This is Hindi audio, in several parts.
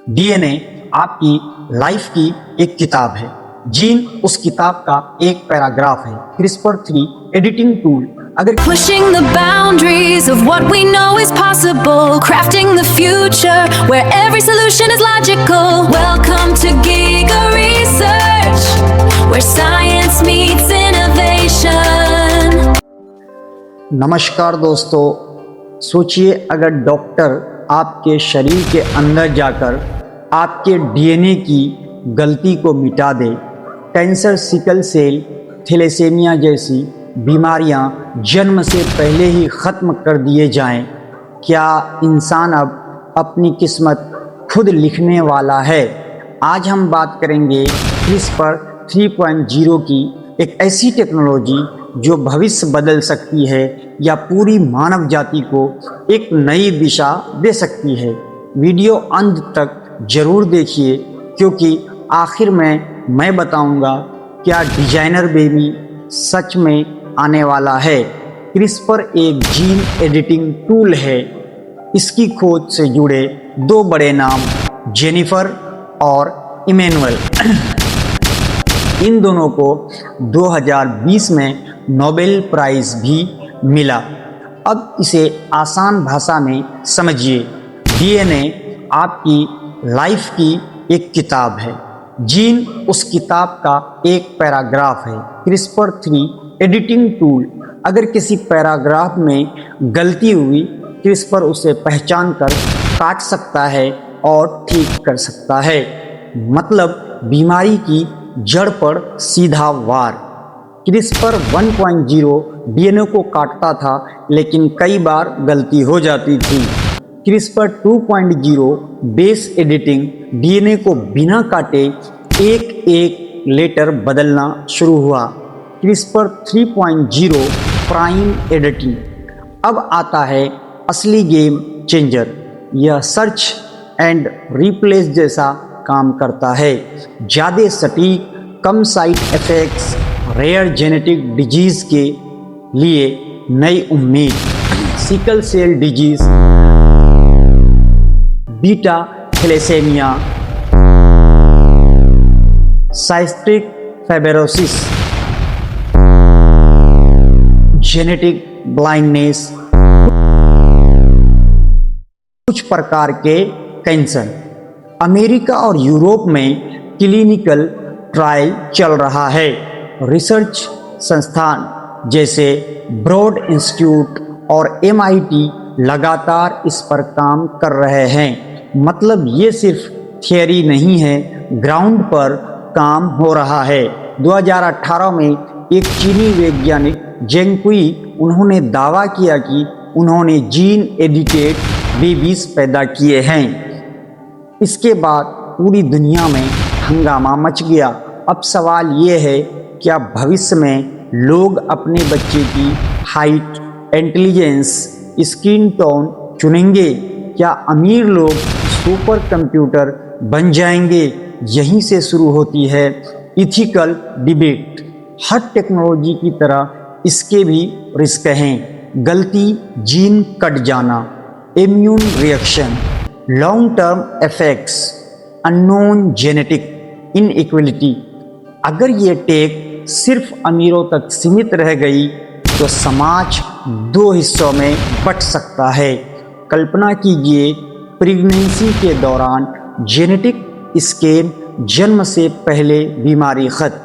डीएनए आपकी लाइफ की एक किताब है। जीन उस किताब का एक पैराग्राफ है। CRISPR-3 एडिटिंग टूल अगर Pushing the boundaries of what we know is possible, crafting the future where every solution is logical. Welcome to Giga Research, where science meets innovation. नमस्कार दोस्तों, सोचिए अगर डॉक्टर आपके शरीर के अंदर जाकर आपके डीएनए की गलती को मिटा दे, कैंसर, सिकल सेल, थैलेसीमिया जैसी बीमारियां जन्म से पहले ही ख़त्म कर दिए जाएं, क्या इंसान अब अपनी किस्मत खुद लिखने वाला है? आज हम बात करेंगे CRISPR 3.0 की, एक ऐसी टेक्नोलॉजी जो भविष्य बदल सकती है या पूरी मानव जाति को एक नई दिशा दे सकती है। वीडियो अंत तक ज़रूर देखिए, क्योंकि आखिर में मैं बताऊंगा क्या डिजाइनर बेबी सच में आने वाला है। CRISPR एक जीन एडिटिंग टूल है। इसकी खोज से जुड़े दो बड़े नाम जेनिफर और इमैनुअल इन दोनों को 2020 में नोबेल प्राइज़ भी मिला। अब इसे आसान भाषा में समझिए। डीएनए आपकी लाइफ की एक किताब है। जीन उस किताब का एक पैराग्राफ है। CRISPR-3 एडिटिंग टूल अगर किसी पैराग्राफ में गलती हुई, CRISPR उसे पहचान कर काट सकता है और ठीक कर सकता है। मतलब बीमारी की जड़ पर सीधा वार। CRISPR 1.0 डीएनए को काटता था, लेकिन कई बार गलती हो जाती थी। CRISPR 2.0 बेस एडिटिंग डीएनए को बिना काटे एक एक लेटर बदलना शुरू हुआ। CRISPR 3.0 prime editing. अब आता है असली गेम चेंजर। यह सर्च एंड रिप्लेस जैसा काम करता है। ज़्यादा सटीक, कम side effects, rare genetic disease के लिए नई उम्मीद। Sickle cell disease, beta thalassaemia, cystic fibrosis, genetic blindness, कुछ प्रकार के कैंसर। अमेरिका और यूरोप में क्लिनिकल ट्रायल चल रहा है। रिसर्च संस्थान जैसे ब्रॉड इंस्टीट्यूट और MIT लगातार इस पर काम कर रहे हैं। मतलब ये सिर्फ थियरी नहीं है, ग्राउंड पर काम हो रहा है। 2018 में एक चीनी वैज्ञानिक जेंगकुई, उन्होंने दावा किया कि उन्होंने जीन एडिटेड बेबीज पैदा किए हैं। इसके बाद पूरी दुनिया में हंगामा मच गया। अब सवाल ये है, क्या भविष्य में लोग अपने बच्चे की हाइट, इंटेलिजेंस, स्किन टोन चुनेंगे? क्या अमीर लोग सुपर कंप्यूटर बन जाएंगे? यहीं से शुरू होती है इथिकल डिबेट। हर टेक्नोलॉजी की तरह इसके भी रिस्क हैं। गलती, जीन कट जाना, immune reaction, long term effects, unknown genetic inequality. अगर ये टेक सिर्फ अमीरों तक सीमित रह गई तो समाज दो हिस्सों में बंट सकता है। कल्पना कीजिए, प्रेगनेंसी के दौरान जेनेटिक स्कैन, जन्म से पहले बीमारी खत्म,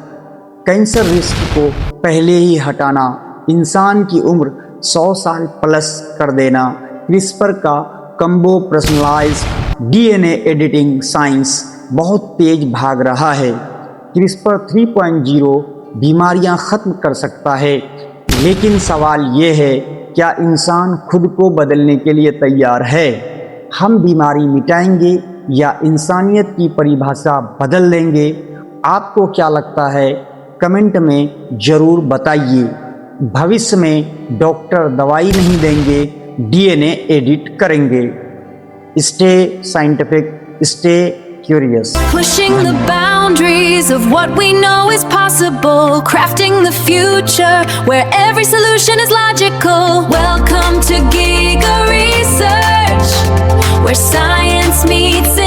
कैंसर रिस्क को पहले ही हटाना, इंसान की उम्र 100 साल प्लस कर देना। CRISPR का combo personalised DNA editing science बहुत तेज भाग रहा है। CRISPR 3.0 बीमारियां ख़त्म कर सकता है, लेकिन सवाल ये है, क्या इंसान खुद को बदलने के लिए तैयार है? हम बीमारी मिटाएंगे या इंसानियत की परिभाषा बदल देंगे? आपको क्या लगता है? कमेंट में ज़रूर बताइए। भविष्य में डॉक्टर दवाई नहीं देंगे, डीएनए एडिट करेंगे। Stay scientific, stay curious. Pushing the boundaries of what we know is possible, crafting the future where every solution is logical. Welcome to Giga Research, where science meets